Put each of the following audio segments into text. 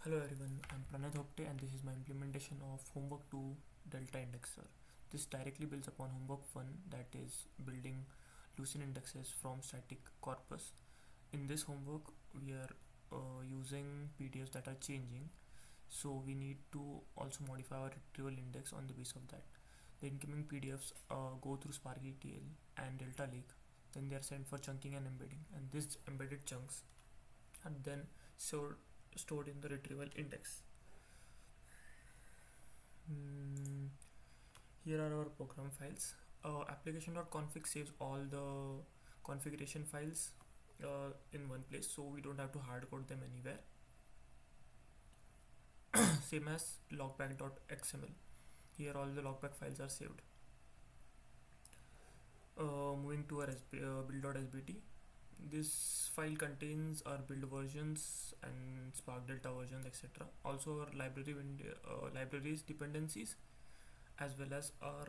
Hello everyone, I'm Pranay Dhopte and this is my implementation of Homework 2 Delta Indexer. This directly builds upon Homework 1, that is building Lucene indexes from static corpus. In this homework we are using PDFs that are changing, so we need to also modify our retrieval index on the basis of that. The incoming PDFs go through Spark ETL and Delta Lake, then they are sent for chunking and embedding, and these embedded chunks are then stored in the retrieval index. Here are our program files. Application.config saves all the configuration files in one place, so we don't have to hardcode them anywhere. Same as logback.xml. Here all the logback files are saved. Moving to our build.sbt. This file contains our build versions and Spark Delta versions, etc. Also our libraries dependencies, as well as our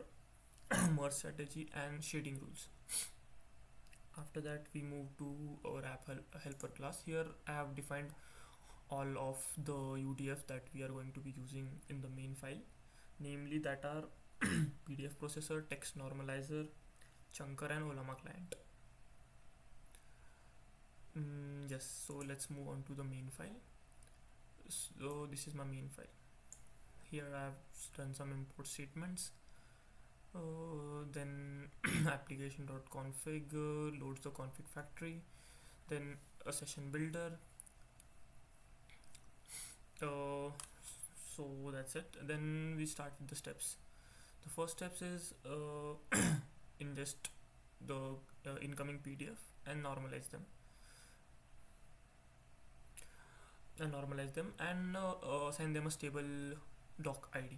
merge strategy and shading rules. After that we move to our app helper class. Here I have defined all of the UDFs that we are going to be using in the main file, namely that are PDF processor, text normalizer, chunker and Ollama client. Yes, so let's move on to the main file. So this is my main file. Here I have done some import statements. Then application.config loads the config factory, then a session builder. So that's it. Then we start with the steps. The first steps is ingest the incoming PDF and normalize them and assign them a stable doc ID.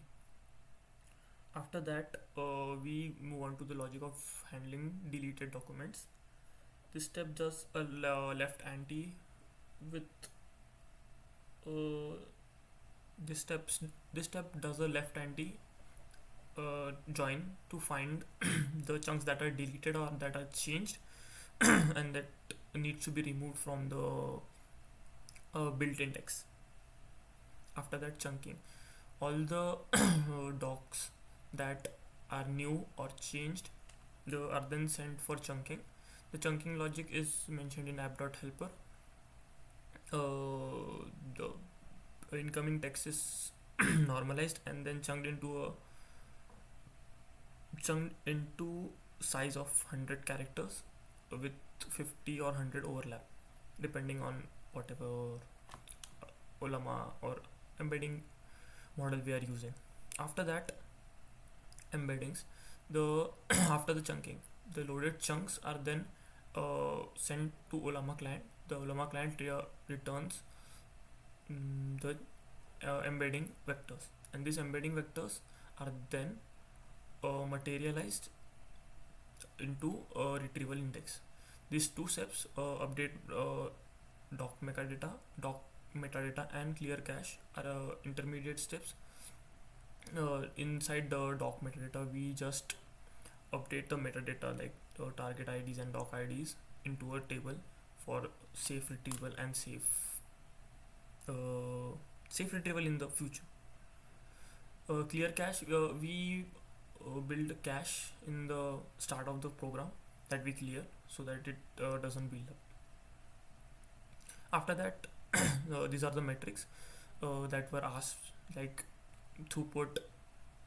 After that we move on to the logic of handling deleted documents. This step does a left anti with this step does a left anti join to find the chunks that are deleted or that are changed and that needs to be removed from the build index. After that, chunking. All the docs that are new or changed are then sent for chunking. The chunking logic is mentioned in app.helper. The incoming text is normalized and then chunked into size of 100 characters with 50 or 100 overlap, depending on whatever Ollama or embedding model we are using. After that, embeddings. After the chunking, the loaded chunks are then sent to Ollama client. The Ollama client returns the embedding vectors, and these embedding vectors are then materialized into a retrieval index. These two steps update doc metadata and clear cache are intermediate steps. Inside the doc metadata we just update the metadata like target IDs and doc IDs into a table for safe retrieval and safe retrieval in the future. Clear cache, we build a cache in the start of the program that we clear so that it doesn't build up. After that these are the metrics that were asked, like throughput,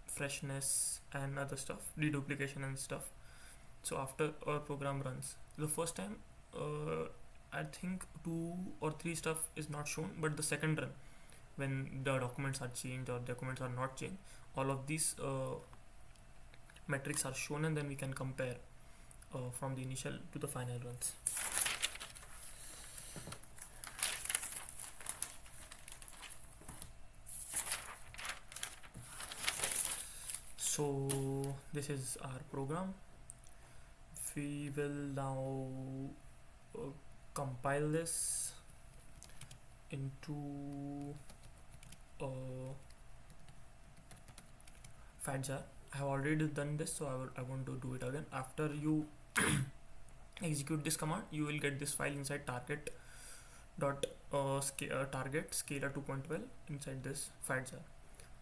freshness and other stuff, deduplication and stuff. So after our program runs, the first time I think 2 or 3 stuff is not shown, but the second run, when the documents are changed or documents are not changed, all of these metrics are shown, and then we can compare from the initial to the final runs. So this is our program. We will now compile this into a fat jar. I have already done this, so I want to do it again. After you execute this command, you will get this file inside target dot target scalar 2.12 inside this file jar.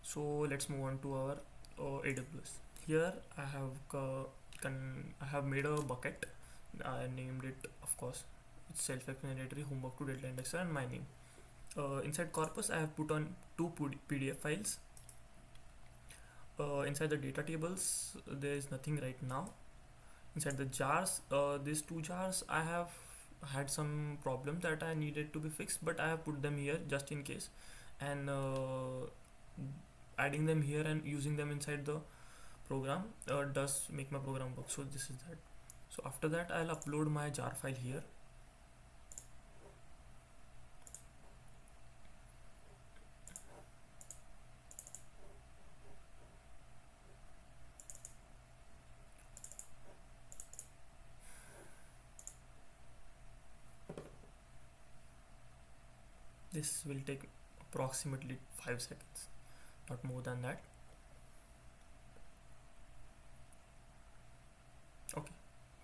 So let's move on to our AWS. Here I have made a bucket. I named it, of course, it's self-explanatory, homework to data indexer, and my name. Inside corpus, I have put on two PDF files. Inside the data tables, there is nothing right now. Inside the jars, these two jars, I have had some problems that I needed to be fixed, but I have put them here just in case, and adding them here and using them inside the program does make my program work. So this is that. So after that, I'll upload my jar file here. This will take approximately 5 seconds, not more than that. Okay,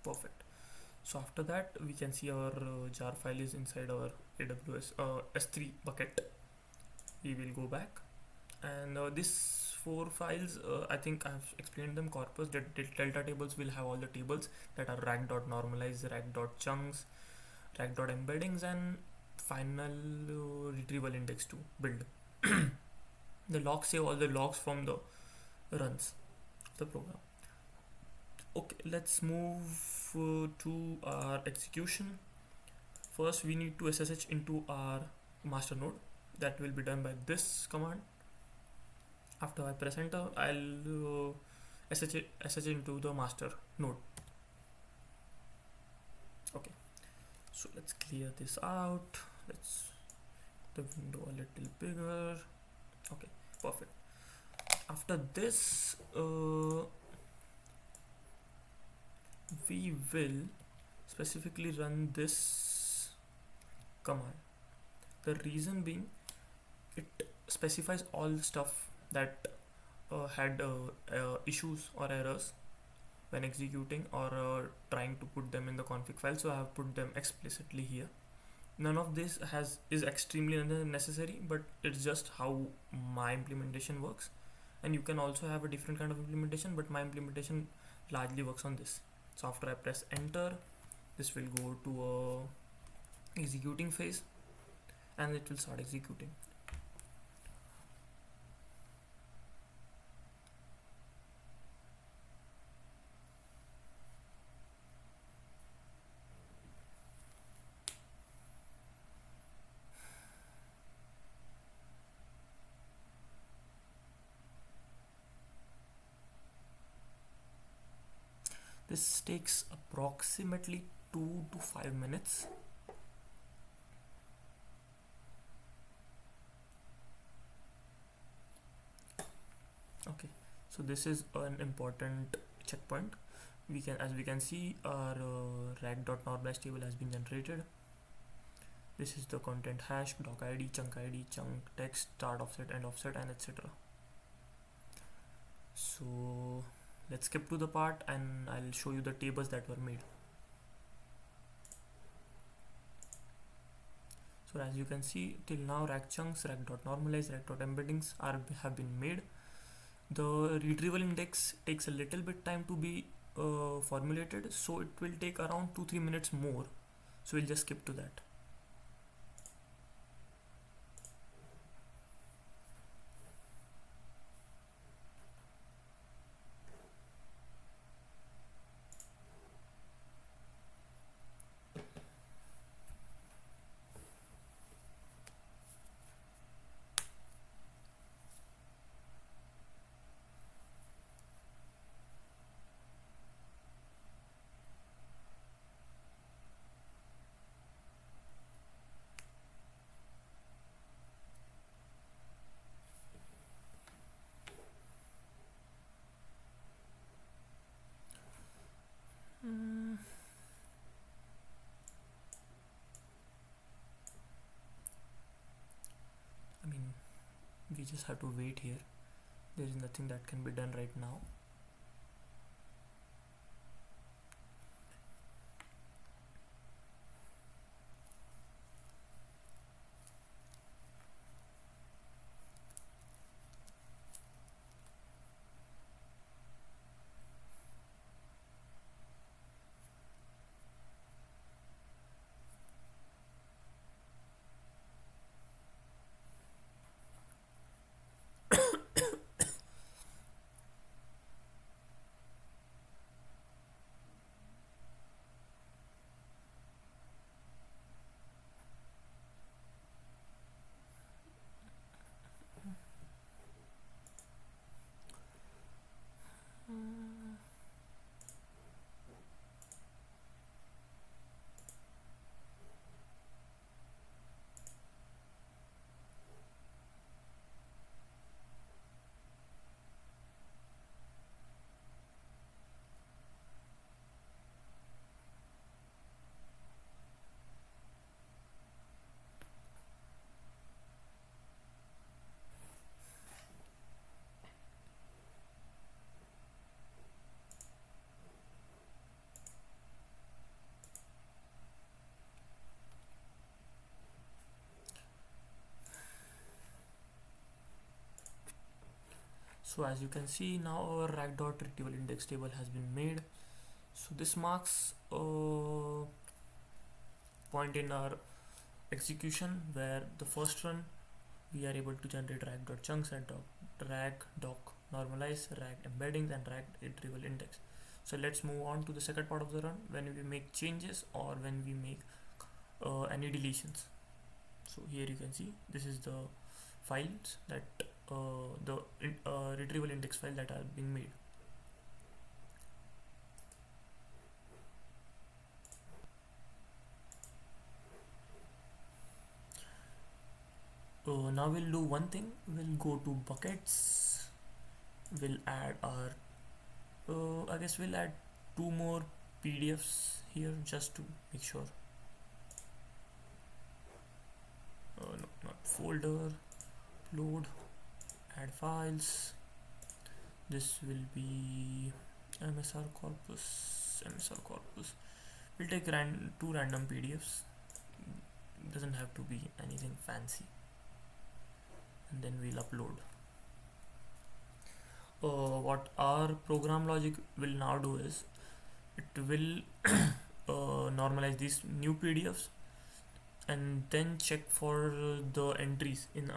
perfect. So after that, we can see our jar file is inside our AWS S3 bucket. We will go back, and these 4 files, I think I've explained them. Corpus delta tables will have all the tables that are rack.normalize, rack.chunks, rack.embeddings, and final retrieval index to build. The logs save all the logs from the runs of the program. Okay, let's move to our execution. First, we need to SSH into our master node. That will be done by this command. After I press enter, I'll SSH into the master node. Okay, so let's clear this out. Let's the window a little bigger. Okay, perfect. After this, we will specifically run this command. The reason being, it specifies all the stuff that had issues or errors when executing or trying to put them in the config file. So I have put them explicitly here. None of this is extremely necessary, but it's just how my implementation works. And you can also have a different kind of implementation, but my implementation largely works on this. So after I press enter, this will go to a executing phase, and it will start executing. This takes approximately 2 to 5 minutes. Okay, so this is an important checkpoint. As we can see, our rack.normalize table has been generated. This is the content hash, block ID, chunk text, start offset, end offset, and etc. So let's skip to the part and I'll show you the tables that were made. So as you can see, till now rack chunks, rack.normalize, rack.embeddings have been made. The retrieval index takes a little bit time to be formulated, so it will take around 2-3 minutes more. So we'll just skip to that. We just have to wait here. There is nothing that can be done right now. So as you can see, now our rag.retrieval index table has been made. So this marks a point in our execution where the first run we are able to generate rag.chunks and rag.doc normalize, rag embeddings and rag retrieval index. So let's move on to the second part of the run when we make changes or when we make any deletions. So here you can see this is the files that the retrieval index file that are being made. Now we'll do one thing. We'll go to buckets. We'll add our I guess we'll add 2 more PDFs here just to make sure. No, not folder, load, add files. This will be MSR corpus. We'll take 2 random PDFs. Doesn't have to be anything fancy. And then we'll upload. What our program logic will now do is it will normalize these new PDFs and then check for the entries in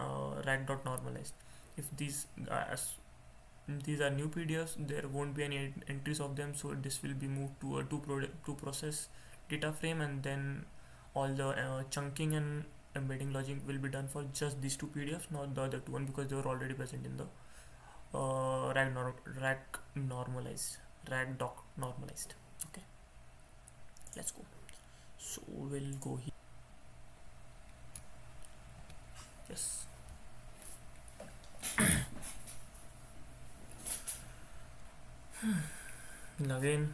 rag.normalized. If these are new PDFs, there won't be any entries of them, so this will be moved to a two process data frame, and then all the chunking and embedding logic will be done for just these 2 PDFs, not the other 2 one, because they were already present in the rag normalized, rag doc normalized. Okay, let's go. So we'll go here. Yes. And again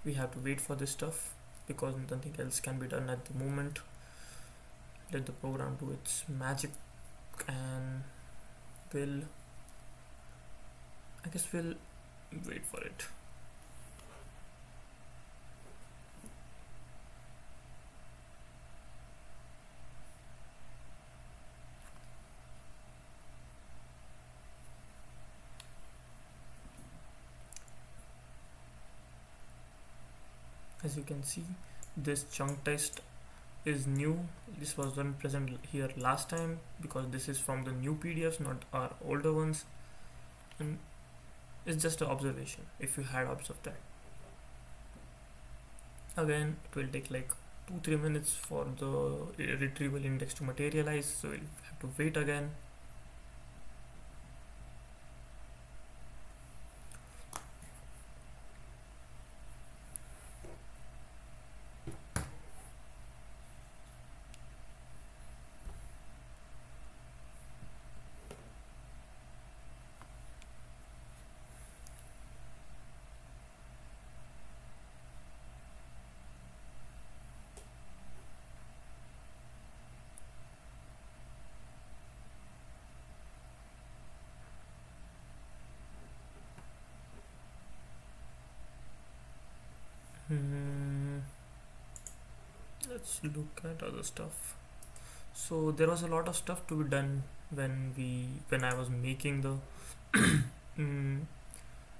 we have to wait for this stuff because nothing else can be done at the moment. Let the program do its magic, and we'll wait for it. As you can see, this chunk test is new. This was not present here last time because this is from the new PDFs, not our older ones, and it's just an observation if you had observed that. Again, it will take like 2-3 minutes for the retrieval index to materialize, so we'll have to wait again. Let's look at other stuff. So there was a lot of stuff to be done when I was making the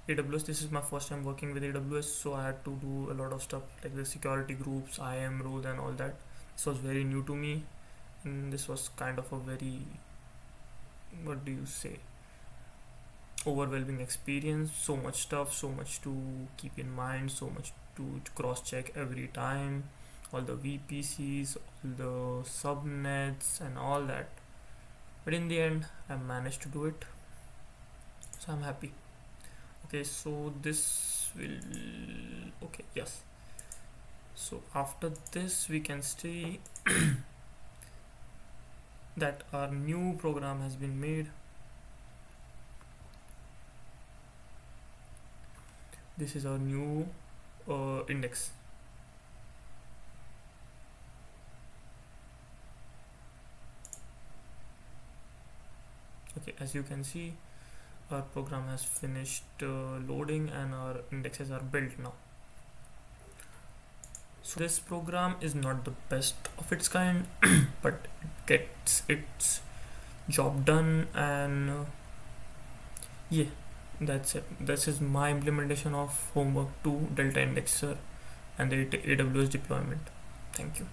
AWS. This is my first time working with AWS, so I had to do a lot of stuff like the security groups, IAM role and all that. This was very new to me, and this was kind of a very, what do you say, overwhelming experience. So much stuff, so much to keep in mind, so much to cross check every time, all the VPCs, all the subnets and all that, but in the end I managed to do it, so I'm happy. Okay, so this will yes, so after this we can see that our new program has been made. This is our new index. Okay, as you can see, our program has finished loading and our indexes are built now. So this program is not the best of its kind, but it gets its job done, and Yeah, that's it. This is my implementation of homework 2 delta indexer and the AWS deployment. Thank you.